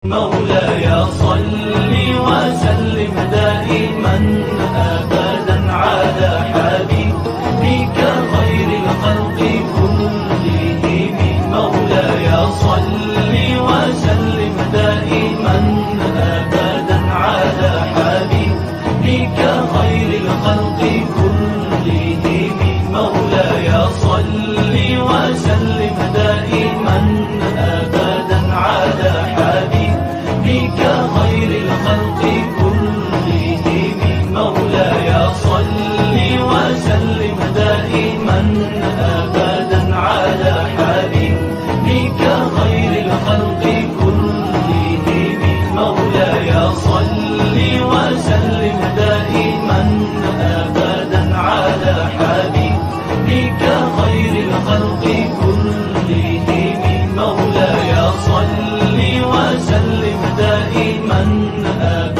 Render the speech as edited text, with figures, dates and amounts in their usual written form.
مولاي صل وسلم دائما أبدا على حبيبك خير الخلق كلهم. مولاي صل وسلم دائما أبدا على حبيبك خير الخلق كلهم. مولاي صل وسلم دائما أبدا على حبيبك خير الخلق كلهم. مولاي صل وسلم دائما أبدا على حبيبك خير الخلق كلهم. مولاي صل وسلم دائما أبدا على حبيبك خير الخلق كلهم. مولاي صل وسلم دائما أبدا